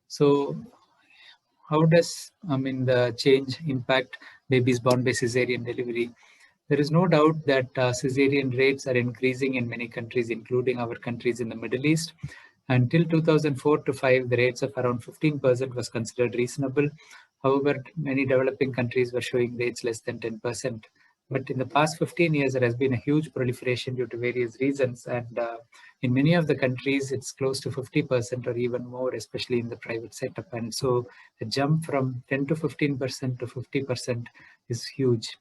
So how does the change impact babies born by cesarean delivery? There is no doubt that cesarean rates are increasing in many countries, including our countries in the Middle East. Until 2004 to 5, the rates of around 15% was considered reasonable. However, many developing countries were showing rates less than 10%. But in the past 15 years, there has been a huge proliferation due to various reasons. And in many of the countries, it's close to 50% or even more, especially in the private setup. And so the jump from 10 to 15% to 50% is huge.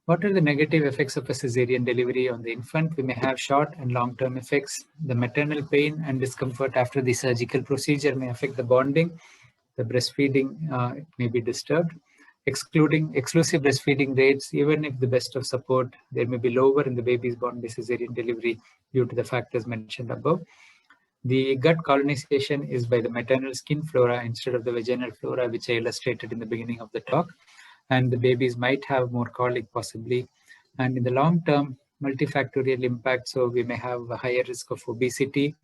What are the negative effects of a cesarean delivery on the infant? We may have short and long-term effects. The maternal pain and discomfort after the surgical procedure may affect the bonding. The breastfeeding may be disturbed. Excluding exclusive breastfeeding rates, even if the best of support, they may be lower in the babies born by cesarean delivery due to the factors mentioned above. The gut colonization is by the maternal skin flora instead of the vaginal flora, which I illustrated in the beginning of the talk. And the babies might have more colic possibly. And in the long term, multifactorial impact, so we may have a higher risk of obesity,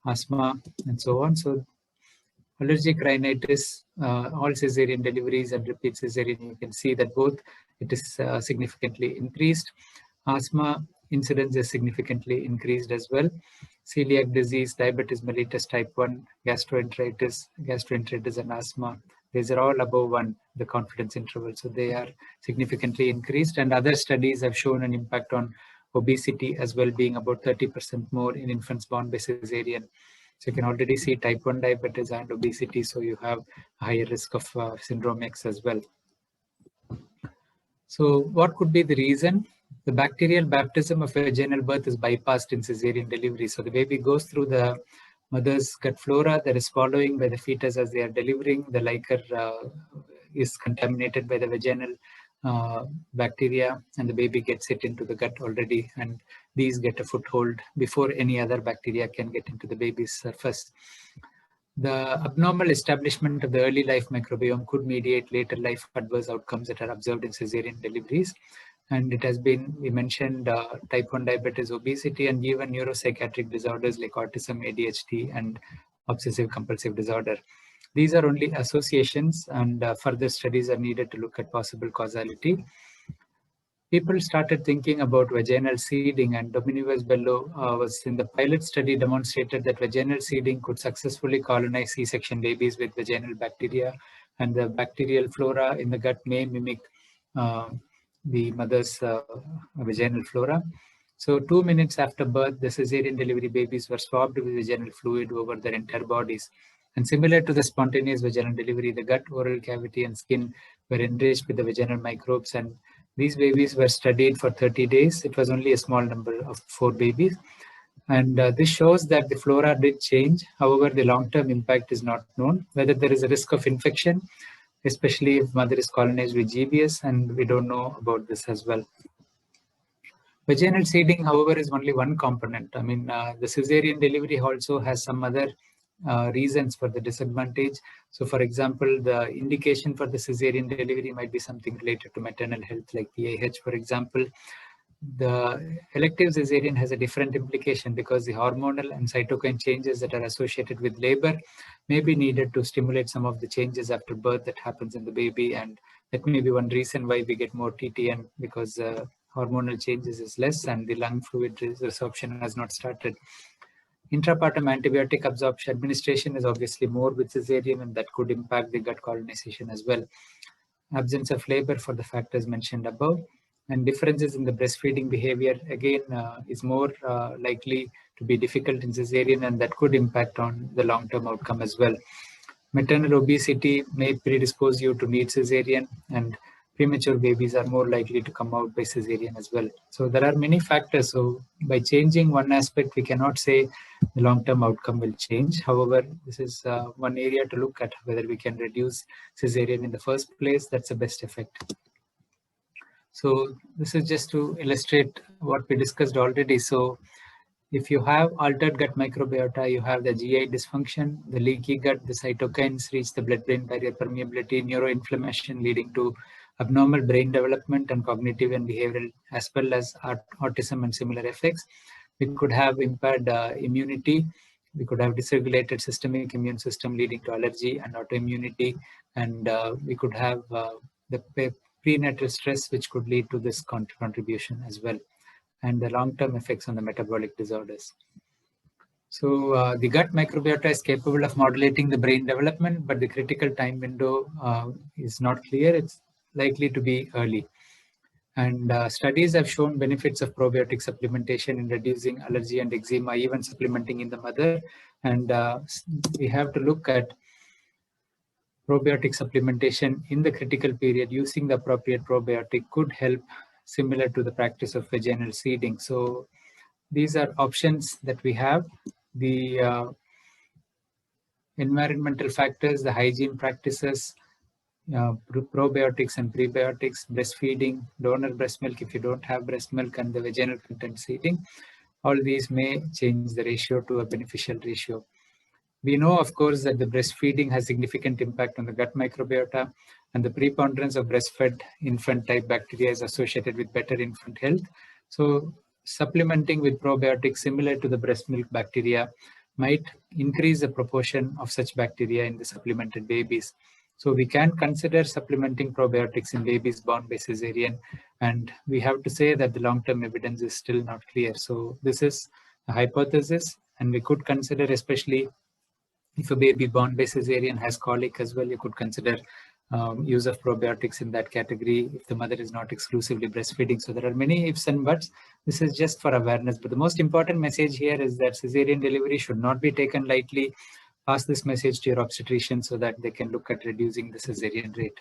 asthma, and so on. So allergic rhinitis, all cesarean deliveries and repeat cesarean, you can see that both it is significantly increased. Asthma incidence is significantly increased as well. Celiac disease, diabetes mellitus type 1, gastroenteritis and asthma. These are all above 1, the confidence interval. So they are significantly increased. And other studies have shown an impact on obesity as well, being about 30% more in infants born by cesarean. So you can already see type 1 diabetes and obesity. So you have a higher risk of syndrome X as well. So what could be the reason? The bacterial baptism of vaginal birth is bypassed in cesarean delivery. So the baby goes through the mother's gut flora that is following by the fetus as they are delivering. The liquor is contaminated by the vaginal bacteria, and the baby gets it into the gut already, and these get a foothold before any other bacteria can get into the baby's surface. The abnormal establishment of the early life microbiome could mediate later life adverse outcomes that are observed in cesarean deliveries. And it has been, we mentioned type 1 diabetes, obesity, and even neuropsychiatric disorders like autism, ADHD, and obsessive compulsive disorder. These are only associations, and further studies are needed to look at possible causality. People started thinking about vaginal seeding, and Dominique Bello was in the pilot study demonstrated that vaginal seeding could successfully colonize C-section babies with vaginal bacteria, and the bacterial flora in the gut may mimic the mother's vaginal flora. So 2 minutes after birth, the cesarean delivery babies were swabbed with vaginal fluid over their entire bodies. And similar to the spontaneous vaginal delivery, the gut, oral cavity, and skin were enriched with the vaginal microbes, and these babies were studied for 30 days. It was only a small number of 4 babies. And this shows that the flora did change. However, the long-term impact is not known. Whether there is a risk of infection, especially if mother is colonized with GBS, and we don't know about this as well. Vaginal seeding, however, is only one component. I mean, the cesarean delivery also has some other reasons for the disadvantage. So, for example, the indication for the cesarean delivery might be something related to maternal health, like PAH, for example. The elective cesarean has a different implication because the hormonal and cytokine changes that are associated with labor may be needed to stimulate some of the changes after birth that happens in the baby, and that may be one reason why we get more TTN, because hormonal changes is less and the lung fluid resorption has not started. Intrapartum antibiotic absorption administration is obviously more with cesarean, and that could impact the gut colonization as well. Absence of labor for the factors mentioned above, and differences in the breastfeeding behavior again is more likely to be difficult in cesarean, and that could impact on the long-term outcome as well. Maternal obesity may predispose you to need cesarean, and premature babies are more likely to come out by cesarean as well. So there are many factors. So by changing one aspect, we cannot say the long-term outcome will change. However, this is one area to look at, whether we can reduce cesarean in the first place. That's the best effect. So this is just to illustrate what we discussed already. So if you have altered gut microbiota, you have the GI dysfunction, the leaky gut, the cytokines reach the blood-brain barrier permeability, neuroinflammation leading to abnormal brain development and cognitive and behavioral, as well as autism and similar effects. We could have impaired immunity, We could have dysregulated systemic immune system leading to allergy and autoimmunity, and we could have the prenatal stress, which could lead to this contribution as well, and the long-term effects on the metabolic disorders. So the gut microbiota is capable of modulating the brain development, but the critical time window is not clear. It's likely to be early. And studies have shown benefits of probiotic supplementation in reducing allergy and eczema, even supplementing in the mother. And we have to look at probiotic supplementation in the critical period using the appropriate probiotic could help, similar to the practice of vaginal seeding. So these are options that we have. The environmental factors, the hygiene practices, probiotics and prebiotics, breastfeeding, donor breast milk if you don't have breast milk, and the vaginal content seeding. All these may change the ratio to a beneficial ratio. We know, of course, that the breastfeeding has significant impact on the gut microbiota, and the preponderance of breastfed infant type bacteria is associated with better infant health. So supplementing with probiotics similar to the breast milk bacteria might increase the proportion of such bacteria in the supplemented babies. So we can consider supplementing probiotics in babies born by cesarean, and we have to say that the long-term evidence is still not clear. So this is a hypothesis, and we could consider, especially if a baby born by cesarean has colic as well, you could consider use of probiotics in that category if the mother is not exclusively breastfeeding. So there are many ifs and buts. This is just for awareness. But the most important message here is that cesarean delivery should not be taken lightly. Pass this message to your obstetrician so that they can look at reducing the cesarean rate.